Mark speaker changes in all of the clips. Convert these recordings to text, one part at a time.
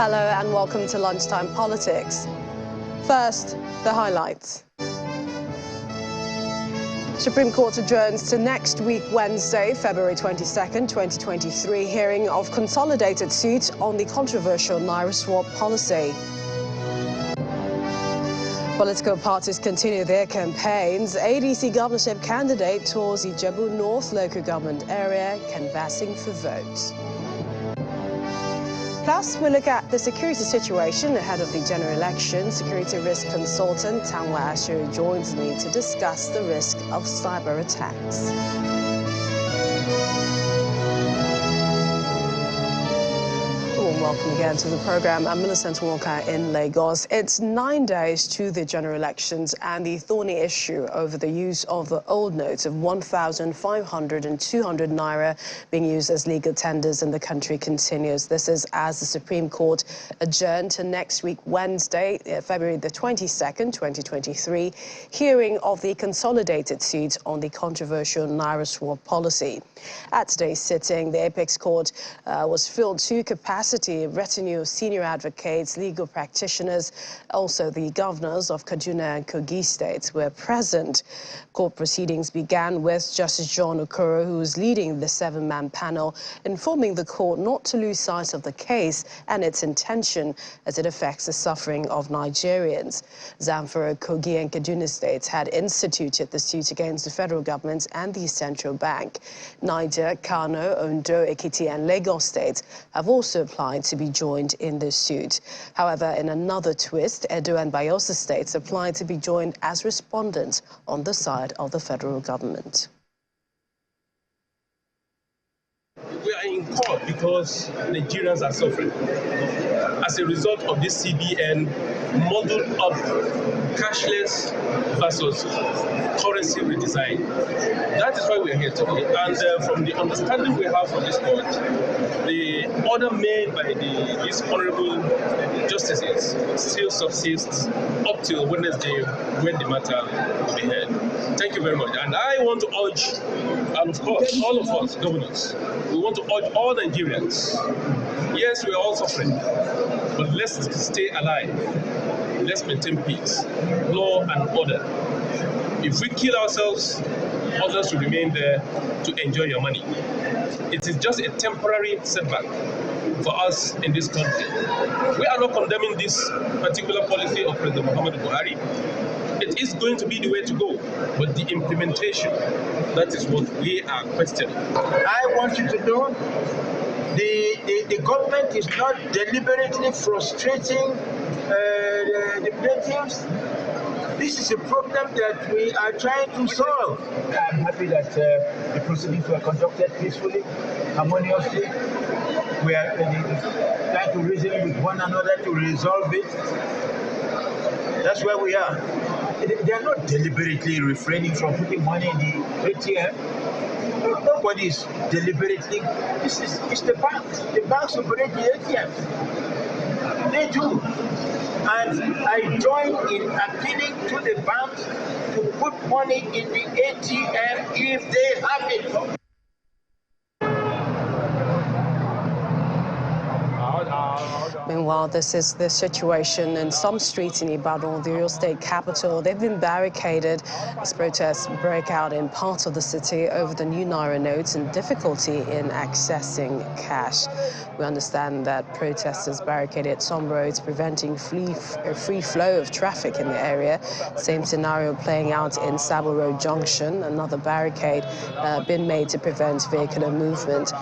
Speaker 1: Hello and welcome to Lunchtime Politics. First, the highlights. Supreme Court adjourns to next week, Wednesday, February 22nd, 2023, hearing of consolidated suit on the controversial Naira swap policy. Political parties continue their campaigns. ADC governorship candidate tours Ijebu North local government area, canvassing for votes. Plus, we look at the security situation ahead of the general election. Security risk consultant Tanwa Asheru joins me to discuss the risk of cyber attacks. Welcome again to the program. I'm Millicent Walker in Lagos. It's 9 days to the general elections, and the thorny issue over the use of the old notes of 1,500 and 200 Naira being used as legal tenders in the country continues. This is as the Supreme Court adjourned to next week, Wednesday, February the 22nd, 2023, hearing of the consolidated suit on the controversial Naira swap policy. At today's sitting, the Apex Court was filled to capacity. Retinue of senior advocates, legal practitioners, also the governors of Kaduna and Kogi states were present. Court proceedings began with Justice John Okoro, who was leading the 7-man panel, informing the court not to lose sight of the case and its intention as it affects the suffering of Nigerians. Zamfara, Kogi and Kaduna states had instituted the suit against the federal government and the central bank. Niger, Kano, Ondo, Ekiti and Lagos states have also applied to be joined in this suit. However, in another twist, Edo and Bayelsa states applied to be joined as respondents on the side of the federal government.
Speaker 2: We are in court because Nigerians are suffering as a result of this CBN modeled up cashless versus currency redesign. That is why we are here today. And from the understanding we have from this court, the order made by these honorable justices still subsists up till Wednesday when the matter will be heard. Thank you very much. And I want to urge, and of course, all of us governors, we want to urge all Nigerians. Yes, we are all suffering, but let's stay alive. Let's maintain peace, law and order. If we kill ourselves, others will remain there to enjoy your money. It is just a temporary setback for us in this country. We are not condemning this particular policy of President Muhammadu Buhari. It is going to be the way to go, but the implementation, that is what we are questioning.
Speaker 3: I want you to know the government is not deliberately frustrating the plaintiffs. This is a problem that we are trying to solve. I'm happy that the proceedings were conducted peacefully, harmoniously. We are trying to reason with one another to resolve it. That's where we are. They are not deliberately refraining from putting money in the ATM. Nobody is deliberately. It's the banks. The banks operate the ATMs. They do. And I join in appealing to the banks to put money in the ATM if they have it.
Speaker 1: Meanwhile, this is the situation in some streets in Ibadan, the real state capital. They've been barricaded as protests break out in parts of the city over the new Naira notes and difficulty in accessing cash. We understand that protesters barricaded some roads, preventing free flow of traffic in the area. Same scenario playing out in Sabo Road Junction. Another barricade been made to prevent vehicular movement.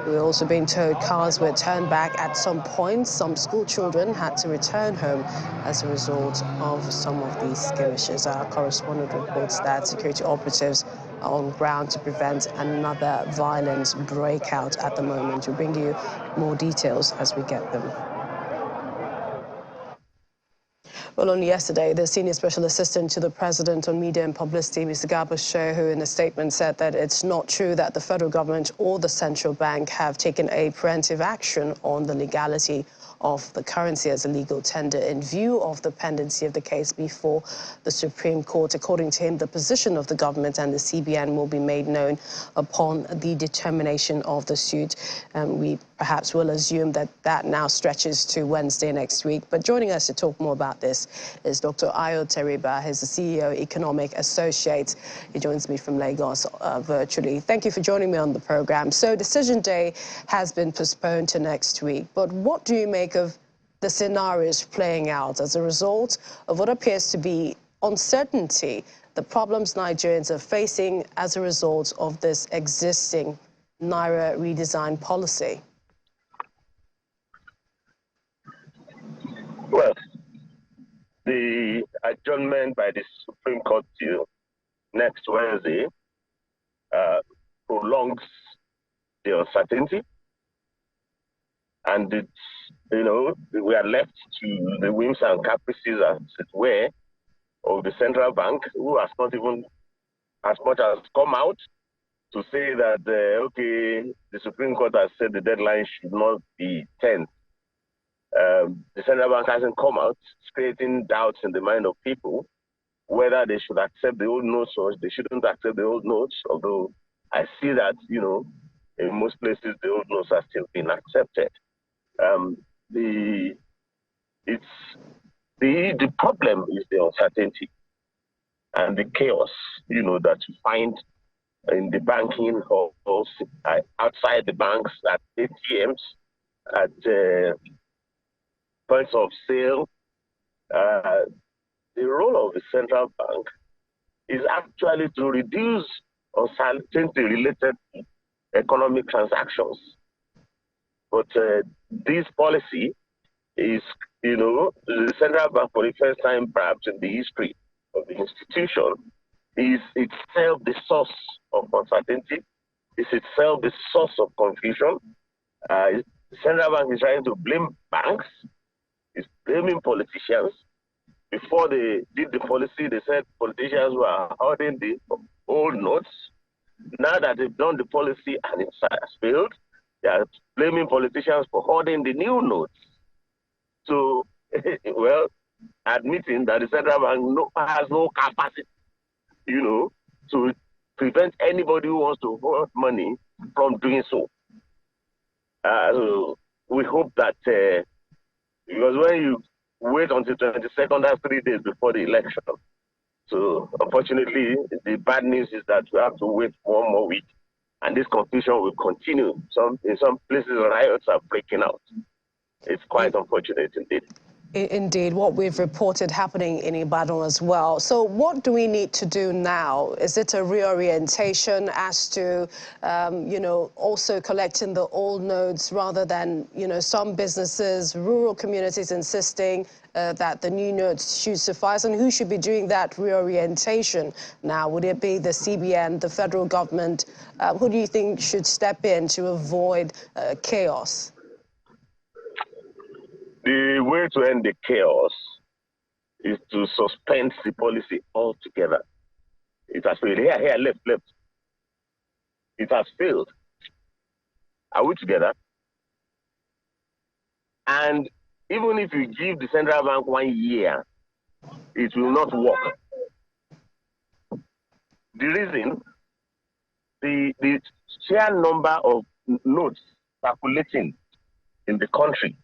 Speaker 1: We're also being told cars were turned back at some points. Some school children had to return home as a result of some of these skirmishes. Our correspondent reports that security operatives are on ground to prevent another violent breakout at the moment. We'll bring you more details as we get them. Well, only yesterday, the Senior Special Assistant to the President on Media and Publicity, Mr. Garba Shehu, in a statement said that it's not true that the federal government or the central bank have taken a preemptive action on the legality of the currency as a legal tender in view of the pendency of the case before the Supreme Court. According to him, the position of the government and the CBN will be made known upon the determination of the suit. We perhaps will assume that that now stretches to Wednesday next week. But joining us to talk more about this is Dr. Ayo Tariba. He's the CEO, Economic Associates. He joins me from Lagos virtually. Thank you for joining me on the program. So decision day has been postponed to next week. But what do you make of the scenarios playing out as a result of what appears to be uncertainty, the problems Nigerians are facing as a result of this existing Naira redesign policy?
Speaker 4: Well, the adjournment by the Supreme Court till next Wednesday prolongs the uncertainty, and it's, we are left to the whims and caprices, as it were, of the central bank, who has not even as much as come out to say that, okay, the Supreme Court has said the deadline should not be 10. The central bank hasn't come out, creating doubts in the mind of people whether they should accept the old notes or they shouldn't accept the old notes, although I see that, in most places the old notes are still being accepted. The problem is the uncertainty and the chaos, that you find in the banking or outside the banks, at ATMs, at points of sale. The role of the central bank is actually to reduce uncertainty related to economic transactions. But this policy is, the central bank, for the first time perhaps in the history of the institution, is itself the source of uncertainty, is itself the source of confusion. The central bank is trying to blame banks, is blaming politicians. Before they did the policy, they said politicians were holding the old notes. Now that they've done the policy and it has failed, they are blaming politicians for holding the new notes. So, well, admitting that the central bank has no capacity, to prevent anybody who wants to hold money from doing so. So we hope that, because when you wait until 22nd, that's 3 days before the election. So unfortunately, the bad news is that we have to wait 1 more week, and this confusion will continue. In some places, riots are breaking out. It's quite unfortunate indeed.
Speaker 1: Indeed, what we've reported happening in Ibadan as well. So what do we need to do now? Is it a reorientation as to, also collecting the old notes rather than, some businesses, rural communities insisting that the new notes should suffice? And who should be doing that reorientation now? Would it be the CBN, the federal government? Who do you think should step in to avoid chaos?
Speaker 4: The way to end the chaos is to suspend the policy altogether. It has failed. Here, left. It has failed. Are we together? And even if you give the central bank 1 year, it will not work. The reason, the sheer number of notes circulating in the country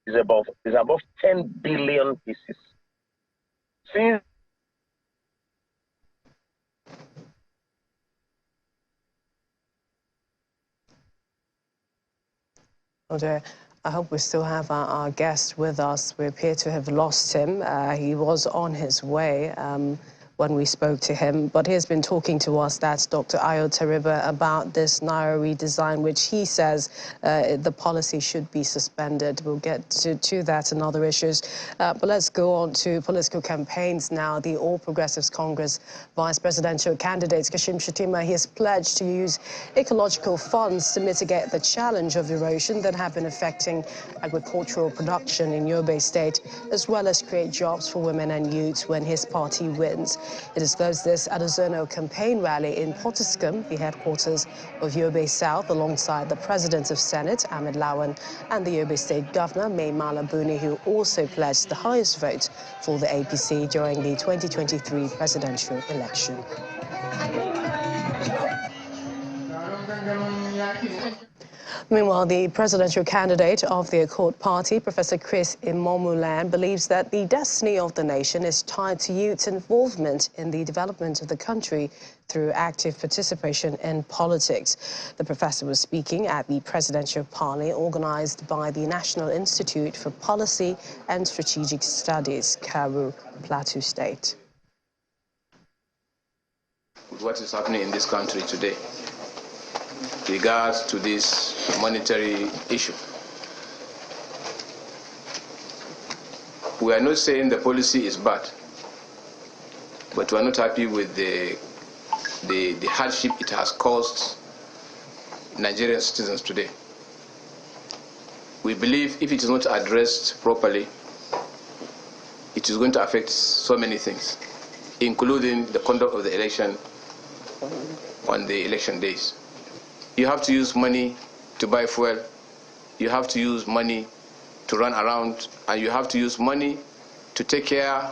Speaker 4: is above 10 billion pieces. Since
Speaker 1: I hope we still have our guest with us. We appear to have lost him. He was on his way when we spoke to him, but he has been talking to us, that's Dr. Ayo Tariba, about this Naira redesign, which he says the policy should be suspended. We'll get to that and other issues. But let's go on to political campaigns now. The All Progressives Congress vice presidential candidate, Kashim Shatima, he has pledged to use ecological funds to mitigate the challenge of erosion that have been affecting agricultural production in Yobe State, as well as create jobs for women and youths when his party wins. He disclosed this at a zonal campaign rally in Potiskum, the headquarters of Yobe South, alongside the President of Senate, Ahmed Lawan, and the Yobe State Governor, May Mala Buni, who also pledged the highest vote for the APC during the 2023 presidential election. Meanwhile, the presidential candidate of the Accord Party, Professor Chris Imomulan, believes that the destiny of the nation is tied to youth's involvement in the development of the country through active participation in politics. The professor was speaking at the presidential parley organized by the National Institute for Policy and Strategic Studies, Karu, Plateau State.
Speaker 5: What is happening in this country today regards to this monetary issue. We are not saying the policy is bad, but we are not happy with the hardship it has caused Nigerian citizens today. We believe if it is not addressed properly, it is going to affect so many things, including the conduct of the election on the election days. You have to use money to buy fuel, you have to use money to run around, and you have to use money to take care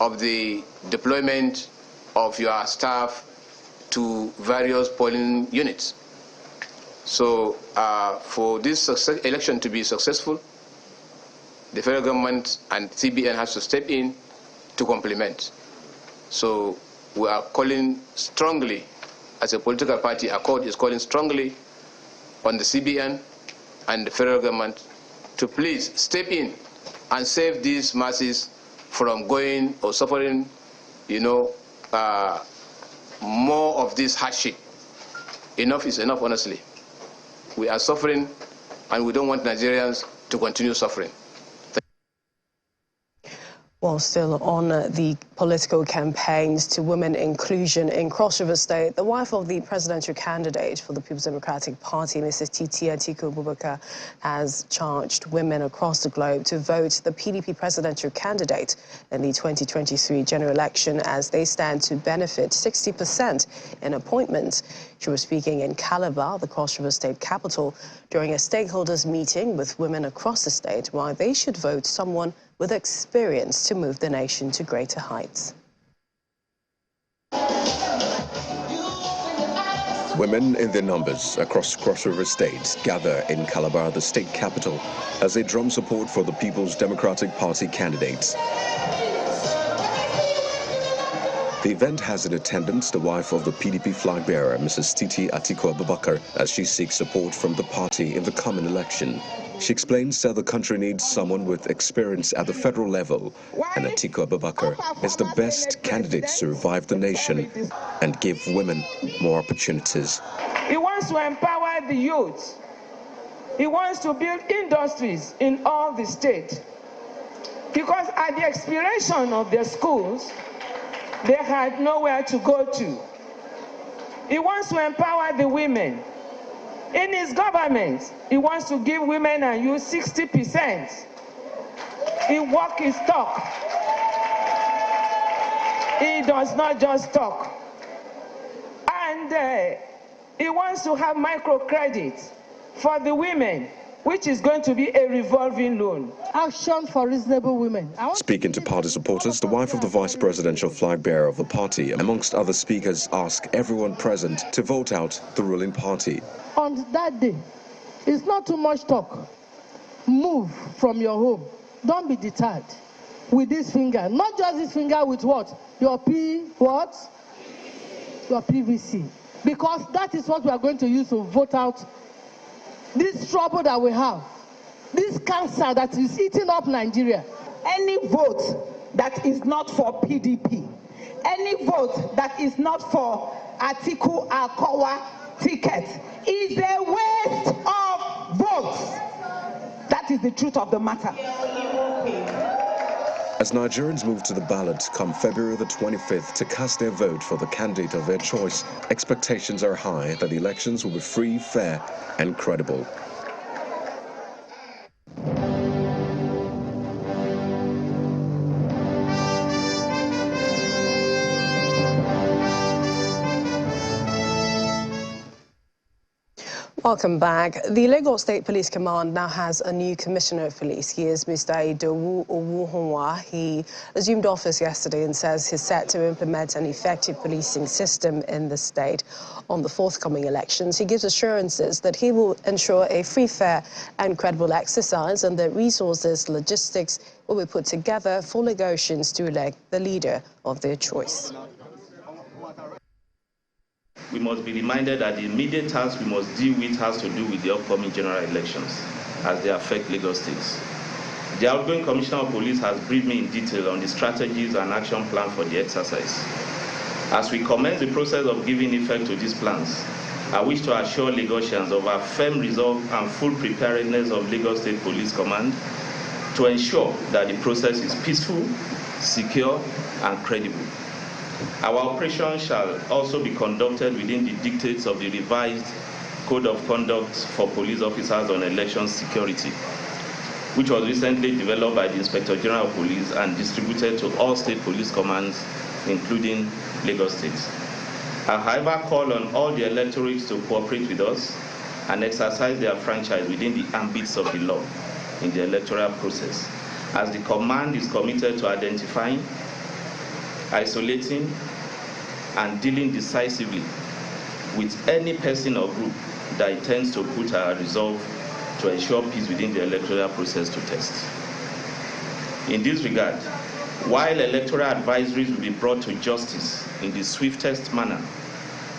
Speaker 5: of the deployment of your staff to various polling units. So for this election to be successful, the federal government and CBN has to step in to complement. So we are calling strongly, as a political party, Accord is calling strongly on the CBN and the federal government to please step in and save these masses from going or suffering, more of this hardship. Enough is enough, honestly. We are suffering, and we don't want Nigerians to continue suffering.
Speaker 1: While still on the political campaigns to women inclusion in Cross River State, the wife of the presidential candidate for the People's Democratic Party, Mrs. Titi Abubakar, has charged women across the globe to vote the PDP presidential candidate in the 2023 general election, as they stand to benefit 60% in appointments. She was speaking in Calabar, the Cross River State capital, during a stakeholders meeting with women across the state, why they should vote someone with experience to move the nation to greater heights.
Speaker 6: Women in their numbers across Cross River State gather in Calabar, the state capital, as they drum support for the People's Democratic Party candidates. The event has in attendance the wife of the PDP flag bearer, Mrs. Titi Abubakar, as she seeks support from the party in the coming election. She explains that the country needs someone with experience at the federal level, and Titi Abubakar is the best candidate to revive the nation and give women more opportunities.
Speaker 7: He wants to empower the youth. He wants to build industries in all the state, because at the expiration of their schools, they had nowhere to go to. He wants to empower the women. In his government, he wants to give women and youth 60%. He walks his talk. He does not just talk. And he wants to have microcredit for the women, which is going to be a revolving loan.
Speaker 8: Action for reasonable women.
Speaker 6: Speaking to party supporters, the wife of the vice presidential flag bearer of the party, amongst other speakers, asked everyone present to vote out the ruling party.
Speaker 8: On that day, it's not too much talk. Move from your home. Don't be deterred with this finger. Not just this finger with what? Your Your PVC. Because that is what we are going to use to vote out this trouble that we have, this cancer that is eating up Nigeria.
Speaker 9: Any vote that is not for PDP, any vote that is not for Atiku Akowa ticket is a waste of votes. That is the truth of the matter.
Speaker 6: As Nigerians move to the ballot come February the 25th to cast their vote for the candidate of their choice, expectations are high that the elections will be free, fair, and credible.
Speaker 1: Welcome back. The Lagos State Police Command now has a new commissioner of police. He is Mr. Idowu Owuhonwa. He assumed office yesterday and says he's set to implement an effective policing system in the state on the forthcoming elections. He gives assurances that he will ensure a free, fair and credible exercise and that resources, logistics will be put together for Lagosians to elect the leader of their choice.
Speaker 10: We must be reminded that the immediate task we must deal with has to do with the upcoming general elections as they affect Lagos State. The outgoing Commissioner of Police has briefed me in detail on the strategies and action plan for the exercise. As we commence the process of giving effect to these plans, I wish to assure Lagosians of our firm resolve and full preparedness of Lagos State Police Command to ensure that the process is peaceful, secure, and credible. Our operation shall also be conducted within the dictates of the revised Code of Conduct for Police Officers on Election Security, which was recently developed by the Inspector General of Police and distributed to all state police commands, including Lagos State. I, however, call on all the electorates to cooperate with us and exercise their franchise within the ambits of the law in the electoral process, as the command is committed to identifying, isolating, and dealing decisively with any person or group that intends to put our resolve to ensure peace within the electoral process to test. In this regard, while electoral advisories will be brought to justice in the swiftest manner,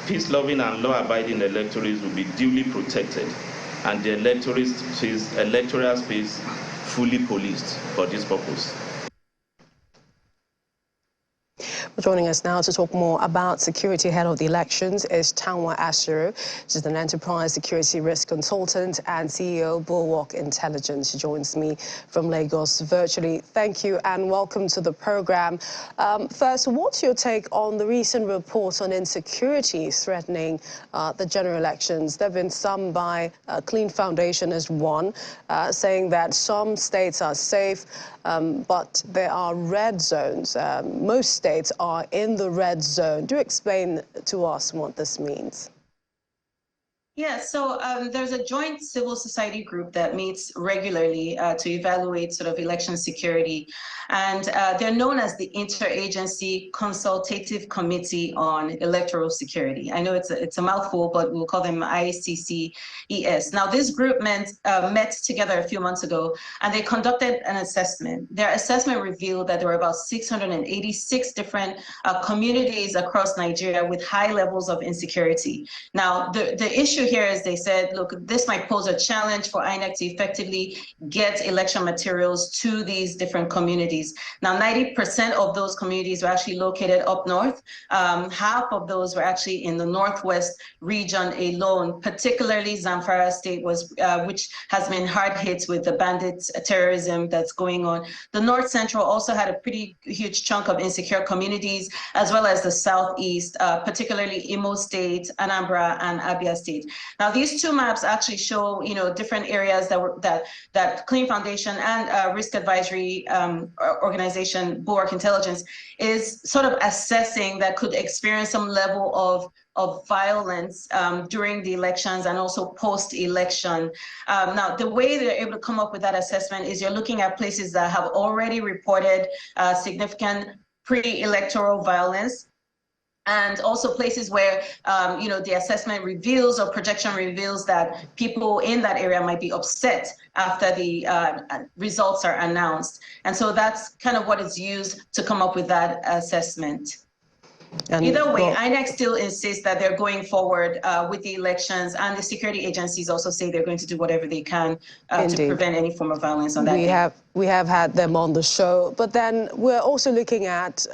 Speaker 10: peace-loving and law-abiding electorates will be duly protected and the electoral space fully policed for this purpose.
Speaker 1: Joining us now to talk more about security ahead of the elections is Tanwa Ashiru. She's an enterprise security risk consultant and CEO Bulwark Intelligence. She joins me from Lagos virtually. Thank you and welcome to the program. First, what's your take on the recent report on insecurity threatening the general elections? There have been some by Clean Foundation as one, saying that some states are safe, but there are red zones. Most states are in the red zone. Do explain to us what this means.
Speaker 11: Yeah, so there's a joint civil society group that meets regularly to evaluate sort of election security. And they're known as the Interagency Consultative Committee on Electoral Security. I know it's a mouthful, but we'll call them ICCES. Now, this group met together a few months ago, and they conducted an assessment. Their assessment revealed that there were about 686 different communities across Nigeria with high levels of insecurity. Now, the issue here is they said, look, this might pose a challenge for INEC to effectively get election materials to these different communities. Now, 90% of those communities were actually located up north. Half of those were actually in the northwest region alone, particularly Zamfara State, which has been hard hit with the bandits terrorism that's going on. The north central also had a pretty huge chunk of insecure communities, as well as the southeast, particularly Imo State, Anambra, and Abia State. Now, these two maps actually show, different areas that Clean Foundation and Risk Advisory organization, Bulwark Intelligence, is sort of assessing that could experience some level of violence during the elections and also post-election. Now, the way they're able to come up with that assessment is you're looking at places that have already reported significant pre-electoral violence, and also places where, the assessment reveals or projection reveals that people in that area might be upset after the results are announced. And so that's kind of what is used to come up with that assessment. And either way, INEC still insists that they're going forward with the elections, and the security agencies also say they're going to do whatever they can to prevent any form of violence on that day.
Speaker 1: We have had them on the show, but then we're also looking at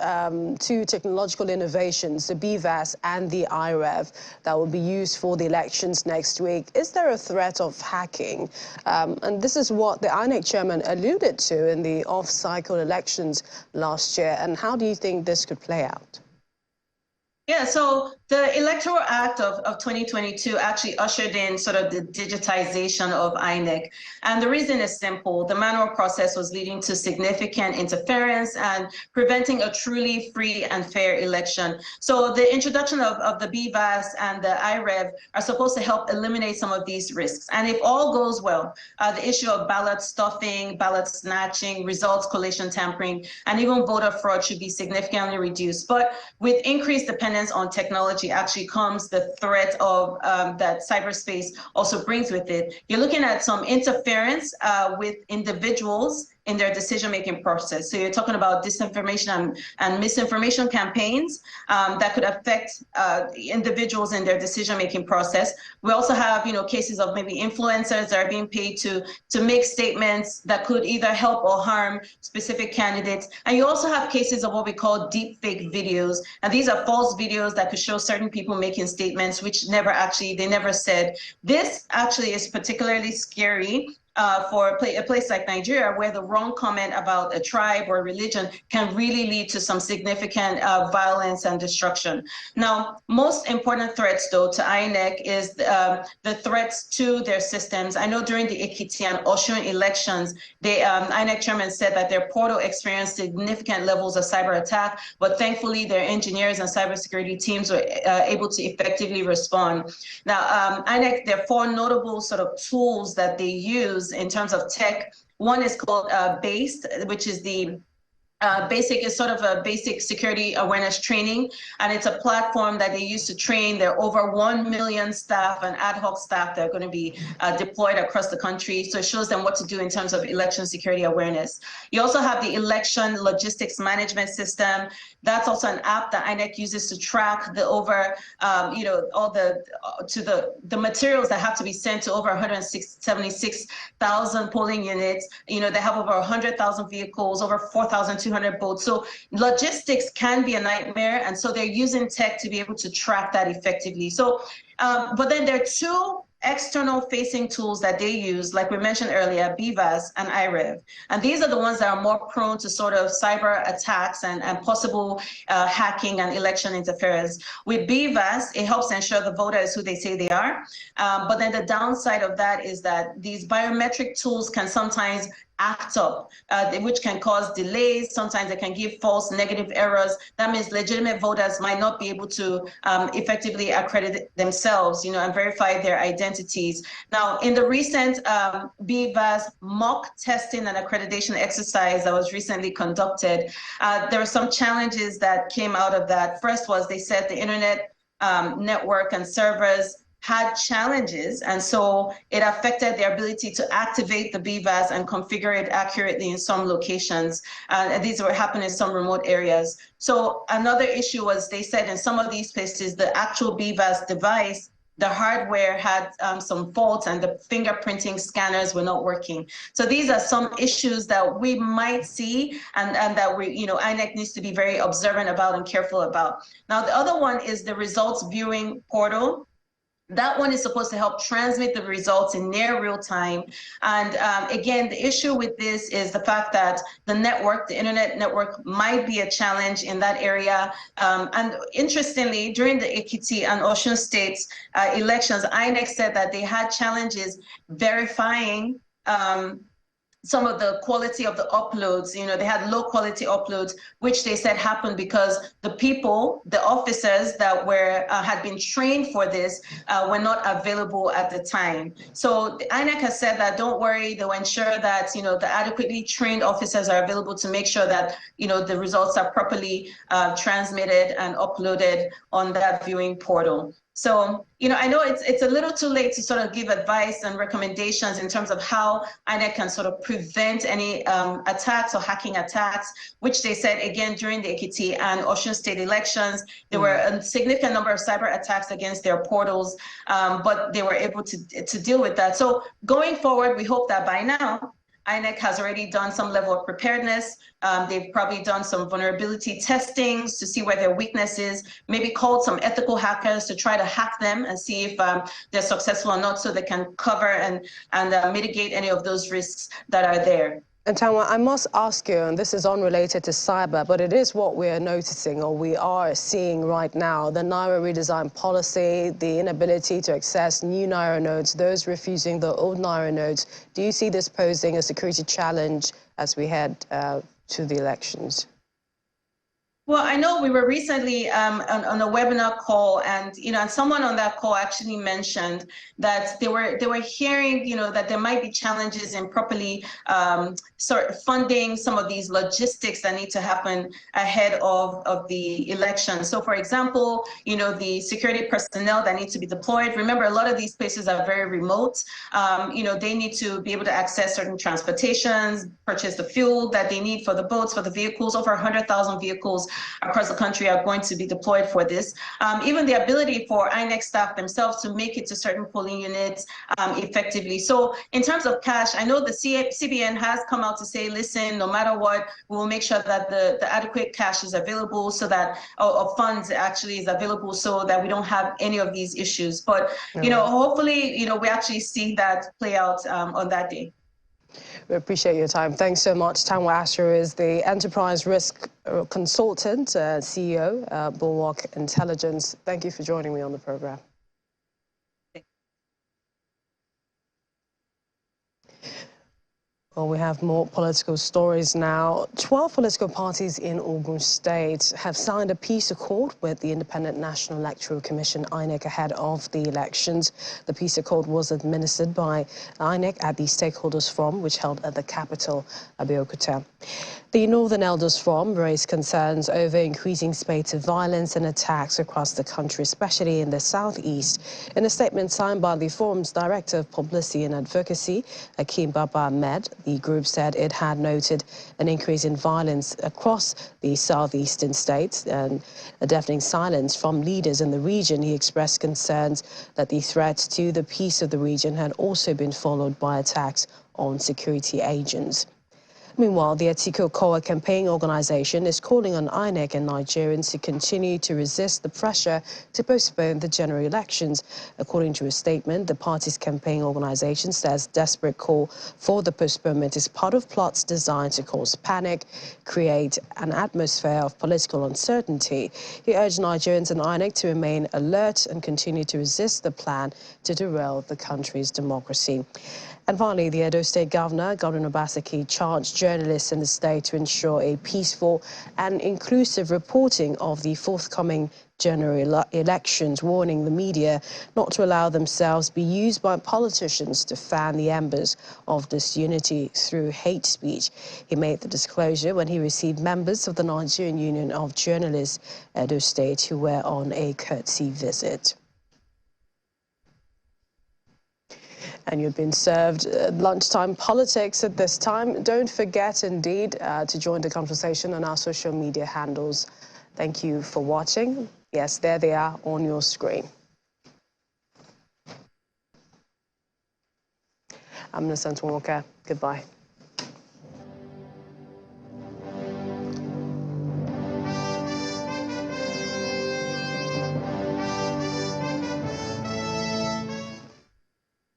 Speaker 1: two technological innovations, the BVAS and the IREV, that will be used for the elections next week. Is there a threat of hacking? And this is what the INEC chairman alluded to in the off-cycle elections last year. And how do you think this could play out?
Speaker 11: Yeah, so there's Yeah, so the Electoral Act of 2022 actually ushered in sort of the digitization of INEC. And the reason is simple. The manual process was leading to significant interference and preventing a truly free and fair election. So the introduction of the BVAS and the IREV are supposed to help eliminate some of these risks. And if all goes well, the issue of ballot stuffing, ballot snatching, results collation tampering, and even voter fraud should be significantly reduced. But with increased dependence on technology actually comes the threat of that cyberspace also brings with it. You're looking at some interference with individuals in their decision-making process. So you're talking about disinformation and misinformation campaigns that could affect individuals in their decision-making process. We also have, cases of maybe influencers that are being paid to make statements that could either help or harm specific candidates. And you also have cases of what we call deep fake videos. And these are false videos that could show certain people making statements which they never said. This actually is particularly scary for a place like Nigeria, where the wrong comment about a tribe or religion can really lead to some significant violence and destruction. Now, most important threats, though, to INEC is the threats to their systems. I know during the Ekiti and Osun elections, INEC chairman said that their portal experienced significant levels of cyber attack, but thankfully their engineers and cybersecurity teams were able to effectively respond. Now, INEC, there are 4 notable sort of tools that they use in terms of tech. One is called BASED, which is the sort of a basic security awareness training, and it's a platform that they use to train their over 1 million staff and ad hoc staff that are going to be deployed across the country. So it shows them what to do in terms of election security awareness. You also have the election logistics management system. That's also an app that INEC uses to track the over, all the materials that have to be sent to over 176,000 polling units. They have over 100,000 vehicles, over 4,200 boats. So logistics can be a nightmare, and so they're using tech to be able to track that effectively. So, but then there are 2 external facing tools that they use, like we mentioned earlier, BVAS and IREV. And these are the ones that are more prone to sort of cyber attacks and possible hacking and election interference. With BVAS, it helps ensure the voter is who they say they are. But then the downside of that is that these biometric tools can sometimes act up, which can cause delays. Sometimes they can give false negative errors. That means legitimate voters might not be able to effectively accredit themselves, and verify their identities. Now, in the recent BVAS mock testing and accreditation exercise that was recently conducted, there were some challenges that came out of that. First was they said the internet network and servers had challenges, and so it affected their ability to activate the BVAS and configure it accurately in some locations. And these were happening in some remote areas. So another issue was they said in some of these places, the actual BVAS device, the hardware had some faults and the fingerprinting scanners were not working. So these are some issues that we might see and that INEC needs to be very observant about and careful about. Now, the other one is the results viewing portal. That one is supposed to help transmit the results in near real time. And again, the issue with this is the fact that the internet network might be a challenge in that area. And interestingly, during the Ekiti and Osun states elections, INEC said that they had challenges verifying some of the quality of the uploads. They had low quality uploads, which they said happened because the officers that had been trained for this were not available at the time. So the INEC has said that don't worry, they'll ensure that the adequately trained officers are available to make sure that the results are properly transmitted and uploaded on that viewing portal. So, I know it's a little too late to sort of give advice and recommendations in terms of how INEC can sort of prevent any attacks or hacking attacks, which they said, again, during the Ekiti and Osun state elections, there were a significant number of cyber attacks against their portals, but they were able to deal with that. So going forward, we hope that by now, INEC has already done some level of preparedness. They've probably done some vulnerability testings to see where their weakness is, maybe called some ethical hackers to try to hack them and see if they're successful or not, so they can cover and mitigate any of those risks that are there.
Speaker 1: And Tanwa, I must ask you, and this is unrelated to cyber, but it is what we are noticing or we are seeing right now, the Naira redesign policy, the inability to access new Naira notes, those refusing the old Naira notes. Do you see this posing a security challenge as we head to the elections?
Speaker 11: Well, I know we were recently on a webinar call, and and someone on that call actually mentioned that they were hearing that there might be challenges in properly sort of funding some of these logistics that need to happen ahead of the election. So, for example, the security personnel that need to be deployed. Remember, a lot of these places are very remote. They need to be able to access certain transportations, purchase the fuel that they need for the boats, for the vehicles. Over 100,000 vehicles across the country are going to be deployed for this. Even the ability for INEC staff themselves to make it to certain polling units effectively. So in terms of cash, I know the CBN has come out to say, listen, no matter what, we will make sure that the adequate cash is available so that, or funds actually is available so that we don't have any of these issues. But, hopefully, we actually see that play out on that day.
Speaker 1: We appreciate your time. Thanks so much. Tanwa Asher is the Enterprise Risk Consultant, CEO, Bulwark Intelligence. Thank you for joining me on the program. Well, we have more political stories now. 12 political parties in Ogun State have signed a peace accord with the Independent National Electoral Commission, INEC, ahead of the elections. The peace accord was administered by INEC at the Stakeholders Forum, which held at the capital, Abeokuta. The Northern Elders Forum raised concerns over increasing spates of violence and attacks across the country, especially in the southeast. In a statement signed by the forum's Director of Publicity and Advocacy, Akim Baba Ahmed, the group said it had noted an increase in violence across the southeastern states and a deafening silence from leaders in the region. He expressed concerns that the threats to the peace of the region had also been followed by attacks on security agents. Meanwhile, the Atiku Kowa campaign organization is calling on INEC and Nigerians to continue to resist the pressure to postpone the general elections. According to a statement, the party's campaign organization says desperate call for the postponement is part of plots designed to cause panic, create an atmosphere of political uncertainty. He urged Nigerians and INEC to remain alert and continue to resist the plan to derail the country's democracy. And finally, the Edo State Governor, Governor Obaseki, charged journalists in the state to ensure a peaceful and inclusive reporting of the forthcoming general elections, warning the media not to allow themselves be used by politicians to fan the embers of disunity through hate speech. He made the disclosure when he received members of the Nigerian Union of Journalists, Edo State, who were on a courtesy visit. And you've been served lunchtime politics at this time. Don't forget, indeed, to join the conversation on our social media handles. Thank you for watching. Yes, there they are on your screen. I'm Innocent Walker. Goodbye.